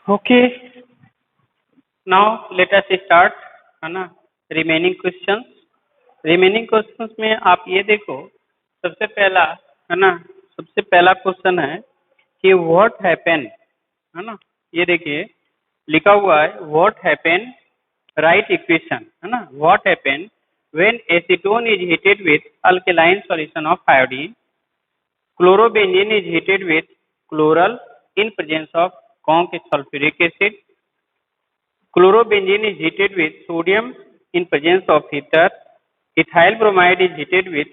Okay, now let us start, है ना, remaining questions. Remaining questions में आप ये देखो, सबसे पहला, है ना, सबसे पहला क्वेश्चन है कि व्हाट हैपन, है ना, ये देखिए लिखा हुआ है व्हाट हैपन, राइट इक्वेशन, है ना, what happen when acetone is heated with alkaline solution of iodine, chlorobenzene is heated with chloral in presence of conc sulfuric acid, chlorobenzene is heated with sodium in presence of ether, ethyl bromide is heated with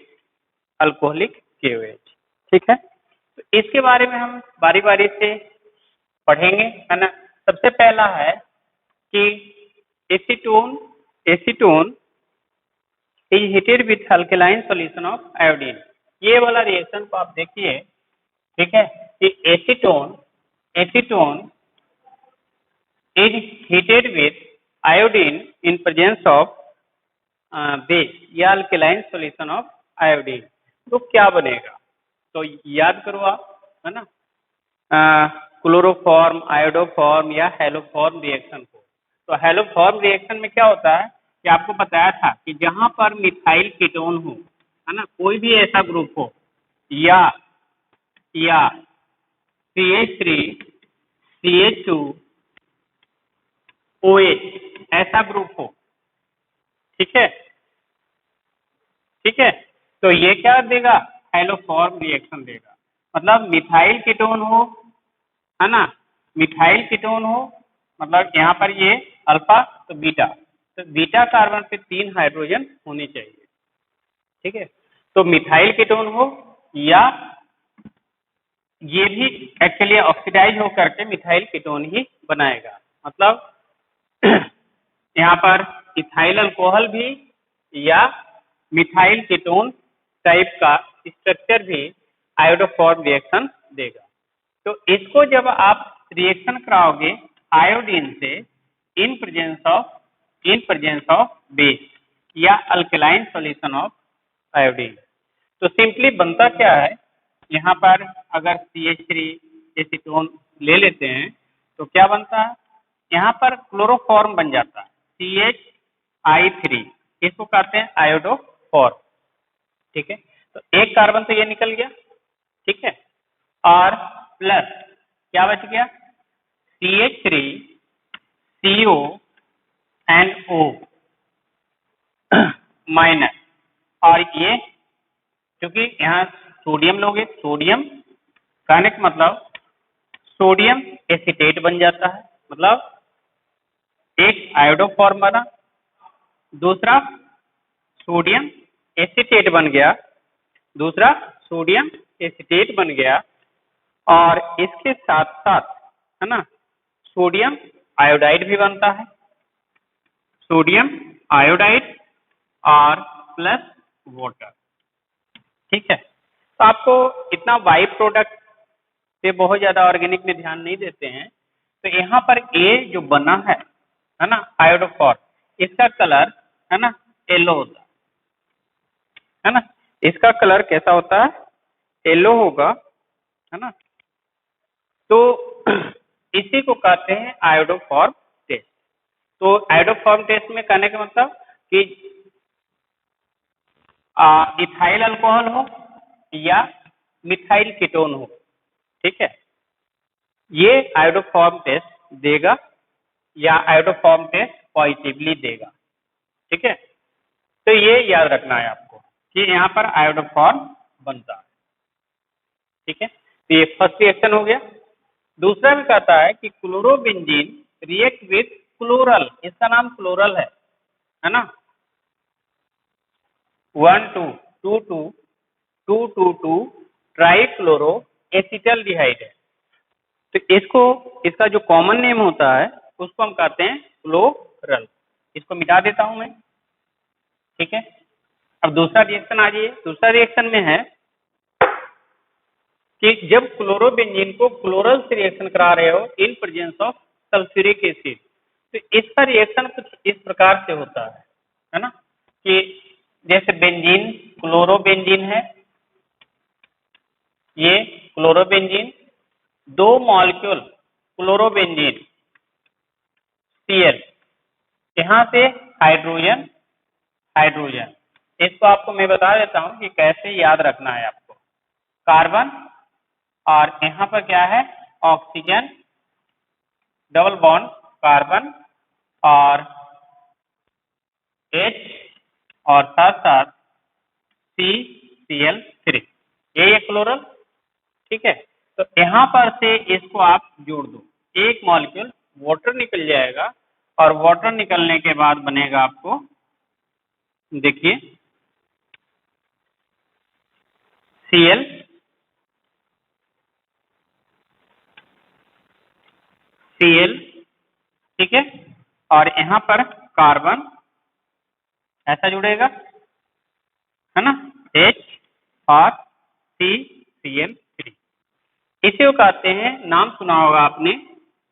alcoholic KOH। ठीक है, तो इसके बारे में हम बारी बारी से पढ़ेंगे, है ना। सबसे पहला है कि acetone acetone is heated with alkaline solution of iodine. ये वाला रिएक्शन को आप देखिए, ठीक है, कि acetone acetone is heated with iodine in presence of base या alkaline solution of iodine, तो क्या बनेगा? तो याद करो आप, है ना, क्लोरोफॉर्म, आयोडोफॉर्म या हेलोफॉर्म रिएक्शन को। तो हेलोफॉर्म रिएक्शन में क्या होता है कि आपको बताया था कि जहां पर मिथाइल कीटोन हो, है ना, कोई भी ऐसा ग्रुप हो या CH3 CH2 OH ऐसा ग्रुप हो, ठीक है, ठीक है, तो ये क्या देगा? हेलोफॉर्म रिएक्शन देगा। मतलब मिथाइल कीटोन हो, है ना, मिथाइल कीटोन हो, मतलब यहाँ पर ये अल्फा तो बीटा, तो बीटा कार्बन पे 3 हाइड्रोजन होने चाहिए, ठीक है। तो मिथाइल कीटोन हो या ये भी एक्चुअली ऑक्सीडाइज होकर के मिथाइल कीटोन ही बनाएगा। मतलब यहाँ पर इथाइल अल्कोहल भी या मिथाइल कीटोन टाइप का स्ट्रक्चर भी आयोडोफॉर्म रिएक्शन देगा। तो इसको जब आप रिएक्शन कराओगे आयोडीन से इन प्रेजेंस ऑफ बेस या अल्कलाइन सॉल्यूशन ऑफ आयोडीन, तो सिंपली बनता क्या है, यहाँ पर अगर CH3 एसीटोन ले लेते हैं तो क्या बनता है, यहाँ पर क्लोरोफॉर्म बन जाता है CHI3, इसको कहते हैं आयोडोफॉर्म, ठीक है। तो एक कार्बन तो ये निकल गया, ठीक है, और प्लस क्या बच गया, CH3 CO and O minus, और ये क्योंकि यहाँ सोडियम लोगे, सोडियम कहने का मतलब सोडियम एसीटेट बन जाता है, मतलब एक आयोडोफॉर्म बना, दूसरा सोडियम एसीटेट बन गया, दूसरा सोडियम एसीटेट बन गया, और इसके साथ साथ, है ना, सोडियम आयोडाइड भी बनता है, सोडियम आयोडाइड और प्लस वाटर, ठीक है। तो आपको इतना बाई प्रोडक्ट से बहुत ज्यादा ऑर्गेनिक में ध्यान नहीं देते हैं, तो यहाँ पर ए जो बना है ना, आयोडोफॉर्म, इसका कलर, है ना, येलो होता है ना, इसका कलर कैसा होता है, येलो होगा, है ना। तो इसी को कहते हैं आयोडोफॉर्म टेस्ट। तो आयोडोफॉर्म टेस्ट में कहने का मतलब कि इथाइल अल्कोहल हो या मिथाइल कीटोन हो, ठीक है, ये आयोडोफॉर्म टेस्ट देगा या आयोडोफॉर्म टेस्ट पॉजिटिवली देगा, ठीक है। तो ये याद रखना है आपको कि यहाँ पर आयोडोफॉर्म बनता है, ठीक है। तो ये फर्स्ट रिएक्शन हो गया। दूसरा भी कहता है कि क्लोरोबेंजीन रिएक्ट विथ क्लोरल, इसका नाम क्लोरल है ना, 1,2,2,2,2,2 ट्राइक्लोरो एसिटल्डिहाइड है। तो इसको, इसका जो कॉमन नेम होता है उसको हम कहते हैं क्लोरल। इसको मिटा देता हूं मैं, ठीक है। अब दूसरा रिएक्शन आ जाइए। दूसरा रिएक्शन में है कि जब क्लोरोबेंजीन को क्लोरल से रिएक्शन करा रहे हो in presence of sulphuric acid, तो इसका रिएक्शन कुछ इस प्रकार से होता है ना, कि जैसे बेंजीन, क्लोरोबेंजीन है, ये क्लोरोबेंजीन, दो मॉलिक्यूल क्लोरोबेंजीन Cl, यहाँ से हाइड्रोजन हाइड्रोजन। इसको आपको मैं बता देता हूँ कि कैसे याद रखना है आपको। कार्बन और यहाँ पर क्या है ऑक्सीजन, डबल बॉन्ड कार्बन और H और साथ साथ CCl3, ये क्लोरल। ठीक है, तो यहाँ पर से इसको आप जोड़ दो, एक मॉलिक्यूल वाटर निकल जाएगा और वाटर निकलने के बाद बनेगा आपको, देखिए Cl Cl, ठीक है, और यहाँ पर कार्बन ऐसा जुड़ेगा, है ना, H और CCl3। इसे वो कहते हैं, नाम सुना होगा आपने,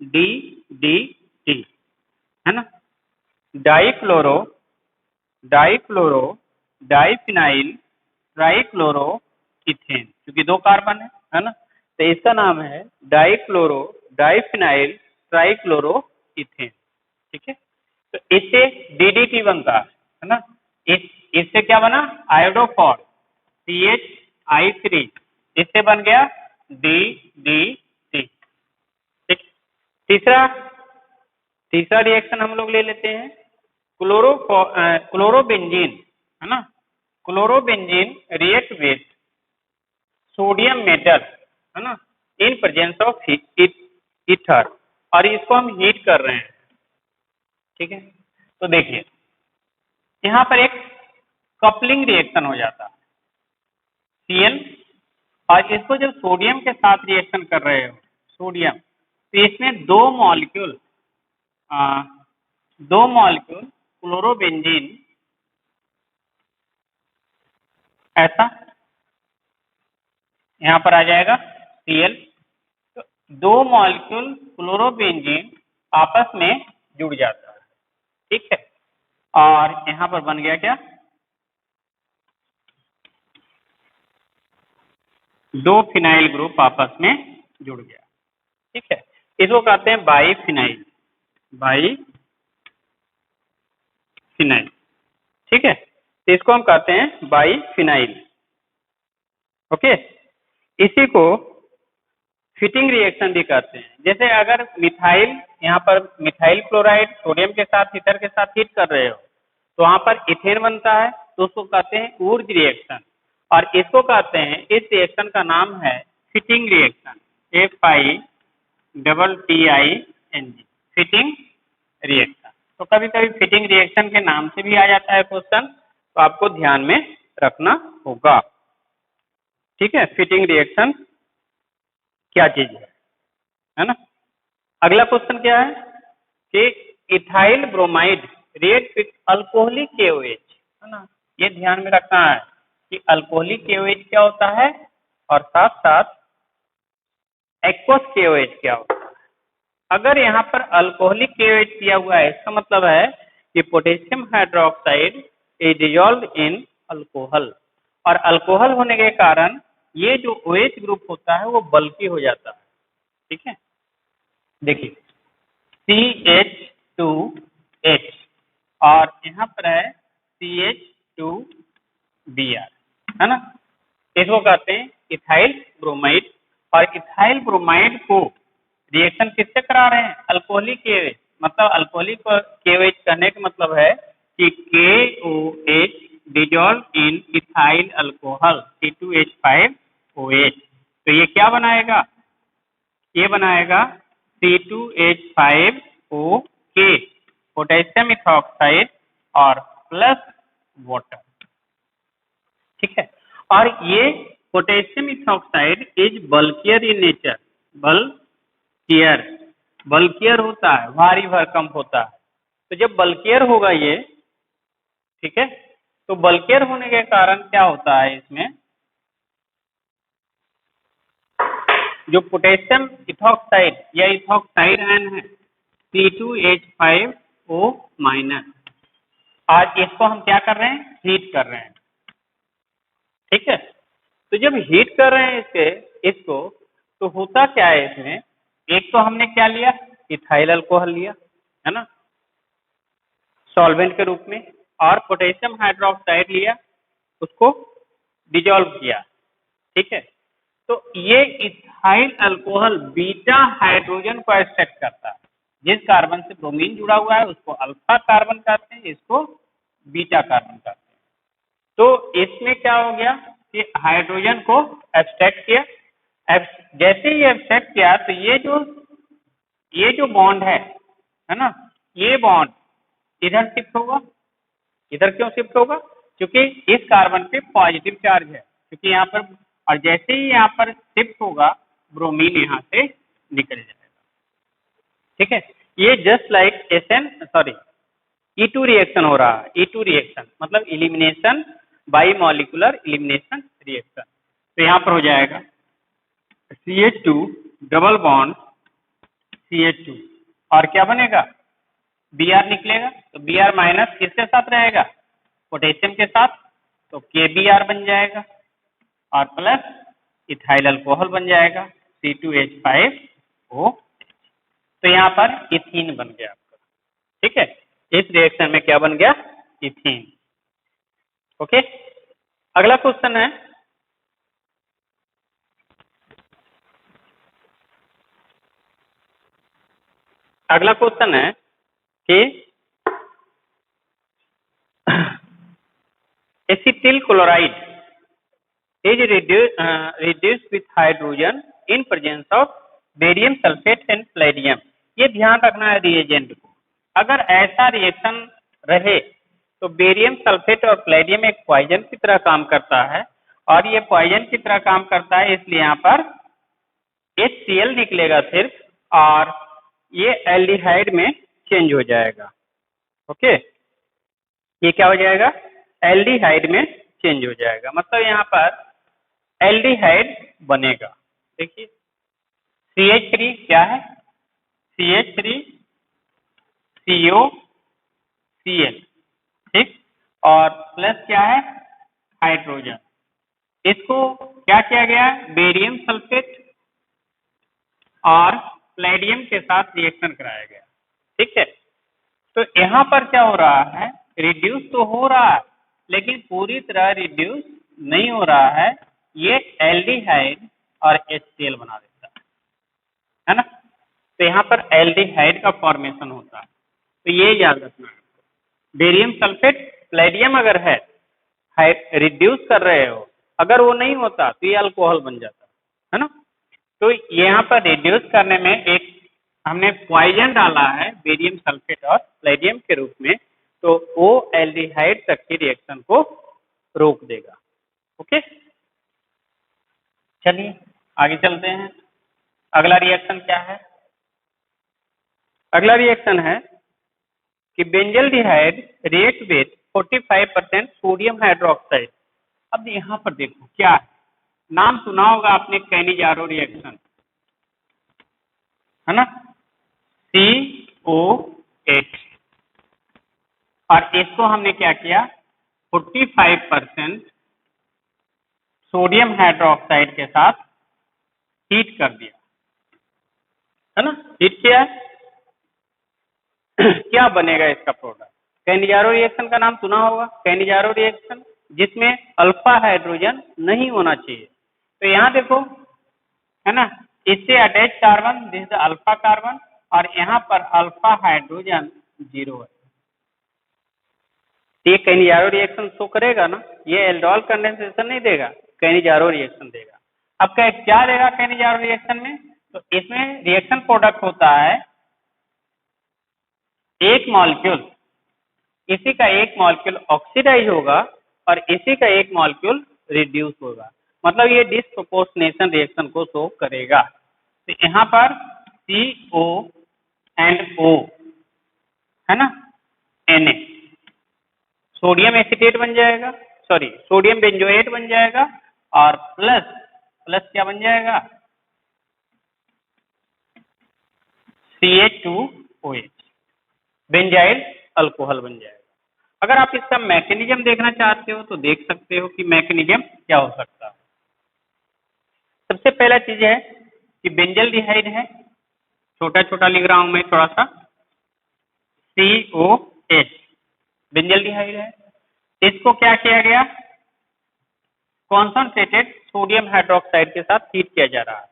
DDT, है ना, डाइक्लोरो डाइफिनाइल ट्राइक्लोरो इथेन, क्योंकि दो कार्बन है ना, तो इसका नाम है डाइक्लोरो डाइफिनाइल ट्राइक्लोरो इथेन। ठीक है, तो इससे DDT बनता है ना, इससे क्या बना आयोडोफॉर CH3, इससे बन गया DDT। ठीक, तीसरा रिएक्शन हम लोग ले लेते हैं, क्लोरोबेंजीन, है ना, chlorobenzene react with sodium metal, है ना, इन प्रेजेंस ऑफ ईथर, और इसको हम हीट कर रहे हैं। ठीक है, तो देखिए यहाँ पर एक कपलिंग रिएक्शन हो जाता है Cl, और इसको जब सोडियम के साथ रिएक्शन कर रहे हो सोडियम, तो इसमें दो मॉलिक्यूल क्लोरोबेंजीन ऐसा यहाँ पर आ जाएगा Cl, तो दो मॉलिक्यूल क्लोरोबेंजीन आपस में जुड़ जाता है। ठीक है, और यहाँ पर बन गया क्या, दो फिनाइल ग्रुप आपस में जुड़ गया। ठीक है, इसको कहते हैं बाईफिनाइल, ठीक है, तो इसको हम कहते हैं बाईफिनाइल। ओके, इसी को फिटिंग रिएक्शन भी कहते हैं। जैसे अगर मिथाइल, यहाँ पर मिथाइल क्लोराइड सोडियम के साथ ईथर के साथ हीट कर रहे हो, तो वहां पर इथेन बनता है, तो उसको कहते हैं ऊर्ज रिएक्शन, और इसको कहते हैं, इस रिएक्शन का नाम है fitting reaction, FITTING, fitting reaction. तो कभी कभी फिटिंग रिएक्शन के नाम से भी आ जाता है क्वेश्चन, तो आपको ध्यान में रखना होगा। ठीक है, फिटिंग रिएक्शन क्या चीज है ना। अगला क्वेश्चन क्या है कि ethyl bromide react with alcoholic KOH, है ना, ये ध्यान में रखना है कि अल्कोहलिक KOH क्या होता है और साथ साथ एक्वस KOH क्या होता है। अगर यहाँ पर अल्कोहलिक KOH दिया हुआ है, इसका मतलब है कि potassium hydroxide is dissolve in alcohol, और अल्कोहल होने के कारण ये जो OH ग्रुप होता है वो बल्की हो जाता है। ठीक है, देखिए CH2H और यहाँ पर है CH2Br, है ना, इसको कहते हैं इथाइल ब्रोमाइड, और इथाइल ब्रोमाइड को रिएक्शन किससे करा रहे हैं, अल्कोहलिक KOH, मतलब अल्कोहलिक KOH कहने का मतलब है कि KOH dissolve in ethyl alcohol C2H5OH, तो ये क्या बनाएगा, ये बनाएगा C2H5OK, पोटेशियम इथॉक्साइड और प्लस वाटर। ठीक है, और ये potassium ethoxide is bulkier in nature, bulkier होता है, भारी भरकम होता है। तो जब बल्कियर होगा ये, ठीक है, तो बल्कियर होने के कारण क्या होता है, इसमें जो पोटेशियम इथॉक्साइड या इथॉक्साइड आयन है C2H5O-, आज इसको हम क्या कर रहे हैं, हीट कर रहे हैं। ठीक है, तो जब हीट कर रहे हैं इसको, तो होता क्या है इसमें, एक तो हमने क्या लिया, इथाइल अल्कोहल लिया, है ना, सॉल्वेंट के रूप में, और पोटेशियम हाइड्रोक्साइड लिया, उसको डिजोल्व किया, ठीक है। तो ये इथाइल अल्कोहल बीटा हाइड्रोजन को एक्सट्रैक्ट करता है। जिस कार्बन से ब्रोमीन जुड़ा हुआ है उसको अल्फा कार्बन कहते हैं, इसको बीटा कार्बन कहते हैं। तो इसमें क्या हो गया कि हाइड्रोजन को एक्सट्रैक्ट किया। जैसे ही एक्सट्रैक्ट किया तो ये जो बॉन्ड है ना, ये बॉन्ड इधर शिफ्ट होगा। इधर क्यों शिफ्ट होगा? क्योंकि इस कार्बन पे पॉजिटिव चार्ज है, क्योंकि यहाँ पर, और जैसे ही यहाँ पर शिफ्ट होगा ब्रोमीन यहाँ से निकल जाएगा, ठीक है। ये जस्ट लाइक E2 रिएक्शन हो रहा है। E2 रिएक्शन मतलब elimination by molecular elimination reaction. तो यहाँ पर हो जाएगा CH2 डबल बॉन्ड CH2, और क्या बनेगा? Br निकलेगा। तो Br माइनस किसके साथ रहेगा? पोटेशियम के साथ, तो KBr बन जाएगा, और प्लस इथाइल अल्कोहल बन जाएगा C2H5O। तो यहाँ पर इथीन बन गया आपका, ठीक है। इस रिएक्शन में क्या बन गया? इथीन। ओके, अगला क्वेश्चन है, कि acetyl chloride is reduced with hydrogen in presence of barium sulphate and Palladium. ये ध्यान रखना है रिएजेंट को। अगर ऐसा रिएक्शन रहे तो बेरियम सल्फेट और प्लेडियम एक पॉइजन की तरह काम करता है, और ये पॉइजन की तरह काम करता है, इसलिए यहाँ पर HCl निकलेगा सिर्फ, और ये एल्डिहाइड में चेंज हो जाएगा। ओके, ये क्या हो जाएगा? एल्डिहाइड में चेंज हो जाएगा। मतलब यहाँ पर एल्डिहाइड बनेगा। देखिए CH3 क्या है? CH3 COCl, ठीक, और प्लस क्या है? हाइड्रोजन। इसको क्या किया गया? बेरियम सल्फेट और प्लेडियम के साथ रिएक्शन कराया गया, ठीक है। तो यहाँ पर क्या हो रहा है? रिड्यूस तो हो रहा है, लेकिन पूरी तरह रिड्यूस नहीं हो रहा है। ये एल्डिहाइड और HCl बना देता है ना। तो यहाँ पर एल्डिहाइड का फॉर्मेशन होता है। तो ये याद रखना है। बेरियम सल्फेट प्लेडियम अगर है, रिड्यूस कर रहे हो, अगर वो नहीं होता तो ये अल्कोहल बन जाता है ना। तो यहाँ पर रिड्यूस करने में एक हमने पॉइजन डाला है बेरियम सल्फेट और प्लेडियम के रूप में, तो वो एल्डिहाइड तक की रिएक्शन को रोक देगा। ओके, चलिए आगे चलते हैं। अगला रिएक्शन क्या है? अगला रिएक्शन है कि benzaldehyde react with 45% sodium hydroxide. अब यहाँ पर देखो क्या है, नाम सुना होगा आपने, कैनिजारो रिएक्शन, है ना, CO8, और इसको हमने क्या किया? 45% सोडियम हाइड्रोक्साइड के साथ हीट कर दिया, है ना। हीट किया क्या बनेगा इसका प्रोडक्ट? कैनिजारो रिएक्शन का नाम सुना होगा। कैनिजारो रिएक्शन जिसमें अल्फा हाइड्रोजन नहीं होना चाहिए। तो यहाँ देखो, है ना, इससे attach carbon, this is alpha carbon, और यहाँ पर अल्फा हाइड्रोजन 0 है। ये कैनिजारो रिएक्शन शो करेगा ना, ये एल्डोल कंडेंसेशन नहीं देगा, कैनिजारो रिएक्शन देगा। अब क्या देगा कैनिजारो रिएक्शन में? तो इसमें रिएक्शन प्रोडक्ट होता है एक मॉलिक्यूल, इसी का एक मॉलिक्यूल ऑक्सीडाइज होगा और इसी का एक मॉलिक्यूल रिड्यूस होगा। मतलब ये डिस्प्रोपोर्शनेशन रिएक्शन को शो करेगा। तो यहाँ पर CO एंड O, है ना, Na, सोडियम एसीटेट बन जाएगा, सॉरी सोडियम बेंजोएट बन जाएगा, और प्लस क्या बन जाएगा? CH2OH, बेंजाइल अल्कोहल बन जाएगा। अगर आप इसका मैकेनिज्म देखना चाहते हो तो देख सकते हो कि मैकेनिज्म क्या हो सकता है। सबसे पहला चीज है कि बेंजल्डिहाइड है, छोटा छोटा लिख रहा हूं मैं थोड़ा सा, COH, बेंजल्डिहाइड है। इसको क्या किया गया, कॉन्सनट्रेटेड सोडियम हाइड्रोक्साइड के साथ हीट किया जा रहा है।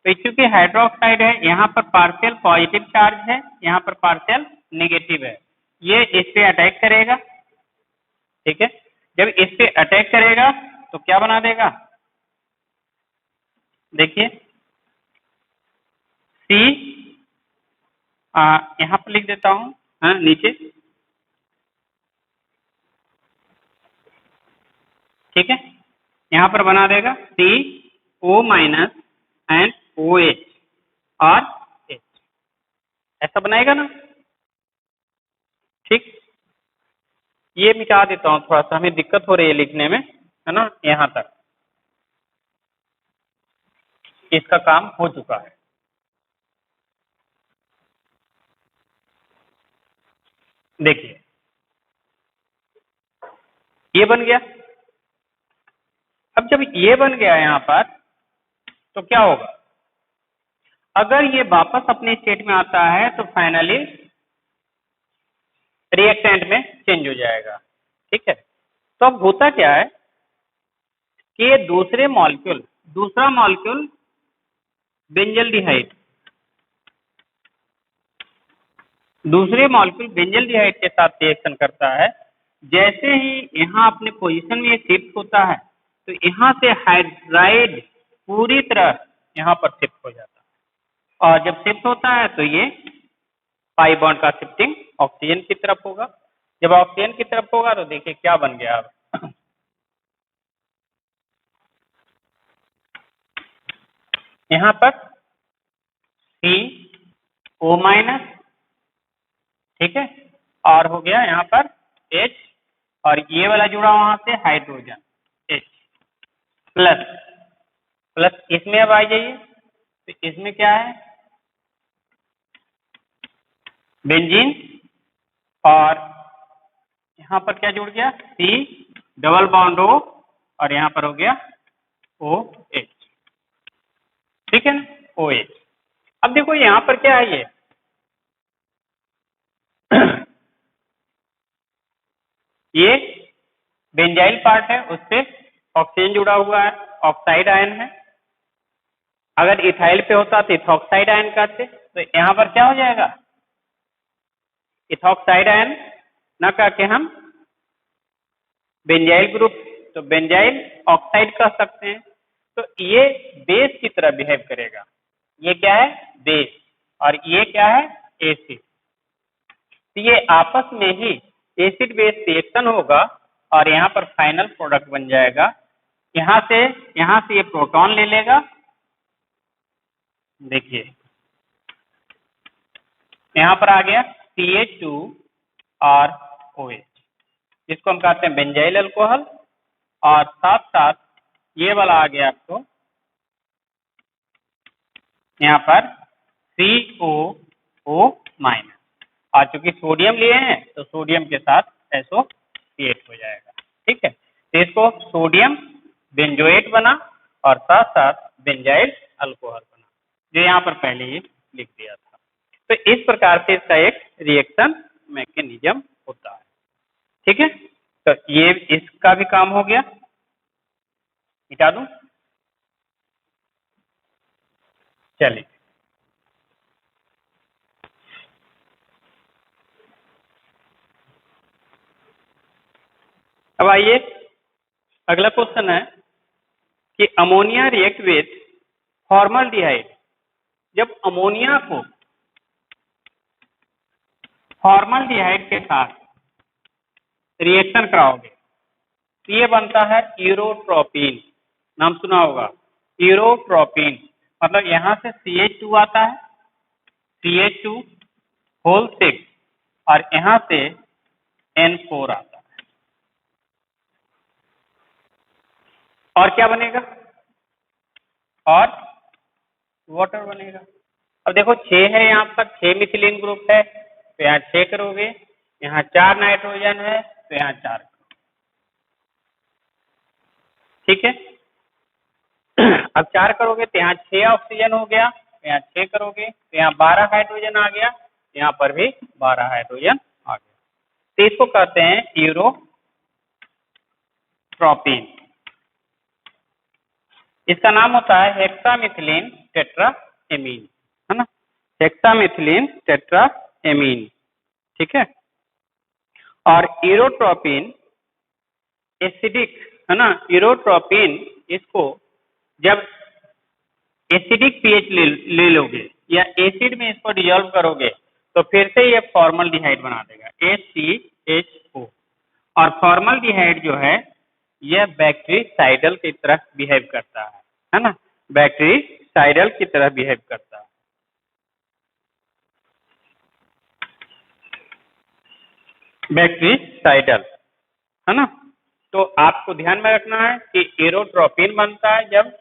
तो चूंकि हाइड्रोक्साइड है, यहाँ पर पार्शियल पॉजिटिव चार्ज है, यहाँ पर पार्शियल नेगेटिव है, ये इस पे अटैक करेगा। ठीक है, जब इस पे अटैक करेगा तो क्या बना देगा, देखिए सी, यहाँ पर लिख देता हूं, हाँ नीचे, ठीक है, यहाँ पर बना देगा C O minus and O H और एच, ऐसा बनाएगा ना। ठीक, ये मिटा देता हूँ, थोड़ा सा हमें दिक्कत हो रही है लिखने में, है ना। यहाँ तक इसका काम हो चुका है। देखिए ये बन गया। अब जब ये बन गया यहाँ पर, तो क्या होगा, अगर ये वापस अपने स्टेट में आता है तो फाइनली रिएक्टेंट में चेंज हो जाएगा। ठीक है, तो अब होता क्या है कि ये दूसरा मॉलिक्यूल बेंजल्डिहाइड, दूसरे मॉलिक्यूल बेंजल्डिहाइड के साथ रिएक्शन करता है। जैसे ही यहाँ अपने पोजीशन में शिफ्ट होता है, तो यहाँ से हाइड्राइड पूरी तरह यहाँ पर शिफ्ट हो जाता है, और जब शिफ्ट होता है तो ये पाई बॉन्ड का शिफ्टिंग ऑक्सीजन की तरफ होगा। जब ऑक्सीजन की तरफ होगा तो देखिए क्या बन गया, अब यहाँ पर सी ओ माइनस, ठीक है, और हो गया यहाँ पर H, और ये वाला जुड़ा वहां से हाइड्रोजन H प्लस, इसमें अब आ जाइए, तो इसमें क्या है, बेंजीन, और यहाँ पर क्या जुड़ गया, C डबल बॉन्ड O, और यहाँ पर हो गया OH। ठीक है ना, OH। अब देखो यहाँ पर क्या है, ये बेंजाइल पार्ट है, उस पे ऑक्सीजन जुड़ा हुआ है, ऑक्साइड आयन है। अगर इथाइल पे होता तो इथॉक्साइड आयन कहते, तो यहाँ पर क्या हो जाएगा, इथॉक्साइड आयन न कह के हम बेंजाइल ग्रुप, तो बेंजाइल ऑक्साइड कह सकते हैं। तो ये बेस की तरह बिहेव करेगा। ये क्या है, बेस, और ये क्या है, एसिड। तो ये आपस में ही एसिड बेस रिएक्शन होगा, और यहाँ पर फाइनल प्रोडक्ट बन जाएगा। यहाँ से ये प्रोटॉन ले लेगा, देखिए यहाँ पर आ गया CH2 और OH, जिसको हम कहते हैं बेंजाइल अल्कोहल, और साथ साथ ये वाला आ गया आपको यहाँ पर COO माइनस, और चूंकि सोडियम लिए हैं तो सोडियम के साथ SO क्रिएट हो जाएगा। ठीक है, तो इसको सोडियम बेंजोएट बना, और साथ साथ बेंजाइल अल्कोहल बना, जो यहाँ पर पहले ही लिख दिया था। तो इस प्रकार से इसका एक रिएक्शन मैकेनिज्म होता है। ठीक है, तो ये इसका भी काम हो गया, मिटा दूं, चलिए अब आइए अगला क्वेश्चन है कि अमोनिया रिएक्ट विथ फॉर्मल्डिहाइड। जब अमोनिया को फॉर्मल्डिहाइड के साथ रिएक्शन कराओगे तो ये बनता है यूरोट्रोपिन, नाम सुना होगा, यूरोट्रोपिन। मतलब यहाँ से CH2 आता है, CH2 होल 6, और यहाँ से N4 आता है, और क्या बनेगा, और वाटर बनेगा। अब देखो 6 है, यहाँ पर 6 मिथिलीन ग्रुप है, तो यहाँ 6 करोगे, यहाँ 4 नाइट्रोजन है, तो यहाँ 4। ठीक है, अब 4 करोगे तो यहाँ 6 ऑक्सीजन हो गया, तो यहाँ 6 करोगे तो यहाँ 12 हाइड्रोजन आ गया, यहाँ पर भी 12 हाइड्रोजन आ गया। तो इसको कहते हैं यूरोट्रोपिन। इसका नाम होता है हेक्सामिथिलीन टेट्राएमीन, है ना, हेक्सामिथिलीन टेट्राएमीन, ठीक है। और यूरोट्रोपिन एसिडिक, है ना, यूरोट्रोपिन इसको जब एसिडिक पीएच ले लोगे या एसिड में इसको डिजोल्व करोगे तो फिर से ये फॉर्मल्डिहाइड बना देगा, HCHO। और फॉर्मल्डिहाइड जो है यह बैक्टीरिसाइडल की तरह बिहेव करता है ना, बैक्टीरिसाइडल की तरह बिहेव करता है। बैक्टीरिसाइडल, है ना। तो आपको ध्यान में रखना है कि यूरोट्रोपिन बनता है जब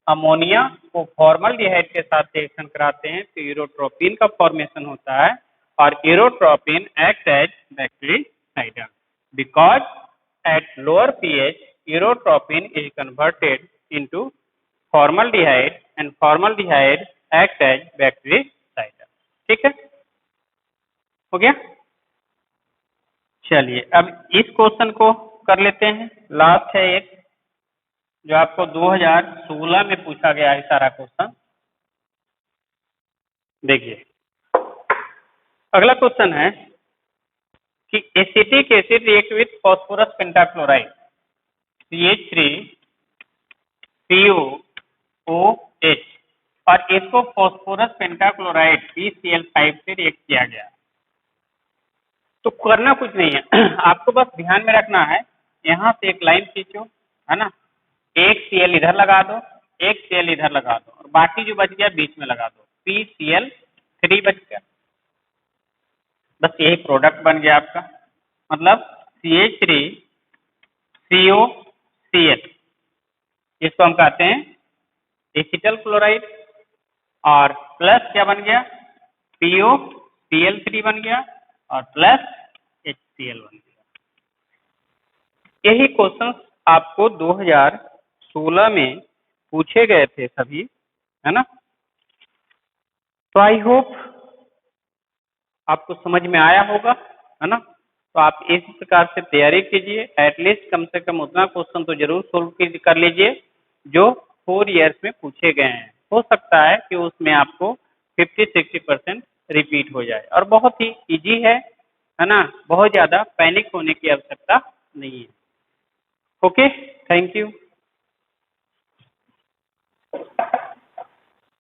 अमोनिया को फॉर्मल्डिहाइड के साथ रिएक्शन कराते हैं तो यूरोट्रोपिन का फॉर्मेशन होता है। और urotropin act as bactericidal because at lower pH urotropin is converted into formaldehyde and formaldehyde act as bactericidal. ठीक है, हो गया। चलिए अब इस क्वेश्चन को कर लेते हैं, लास्ट है एक जो आपको 2016 में पूछा गया है सारा क्वेश्चन। देखिए अगला क्वेश्चन है कि acetic acid react with phosphorus pentachloride CH3COOH और इसको फॉस्फोरस पेंटाक्लोराइड PCl5 से रिएक्ट किया गया। तो करना कुछ नहीं है, आपको बस ध्यान में रखना है, यहाँ से एक लाइन खींचो, है ना, एक Cl इधर लगा दो, एक Cl इधर लगा दो और बाकी जो बच गया बीच में लगा दो, PCl3 बच गया। बस यही प्रोडक्ट बन गया आपका, मतलब CH3COCl, इसको हम कहते हैं एसिटल क्लोराइड। और प्लस क्या बन गया, POCl3 बन गया और प्लस HCl बन गया। यही क्वेश्चन आपको 2016 में पूछे गए थे सभी, है ना। तो आई होप आपको समझ में आया होगा, है ना। तो आप इस प्रकार से तैयारी कीजिए, एटलीस्ट कम से कम उतना क्वेश्चन तो जरूर सोल्व कर लीजिए जो 4 ईयर्स में पूछे गए हैं। हो सकता है कि उसमें आपको 50-60% रिपीट हो जाए और बहुत ही इजी है ना, बहुत ज्यादा पैनिक होने की आवश्यकता नहीं है। Okay, thank you.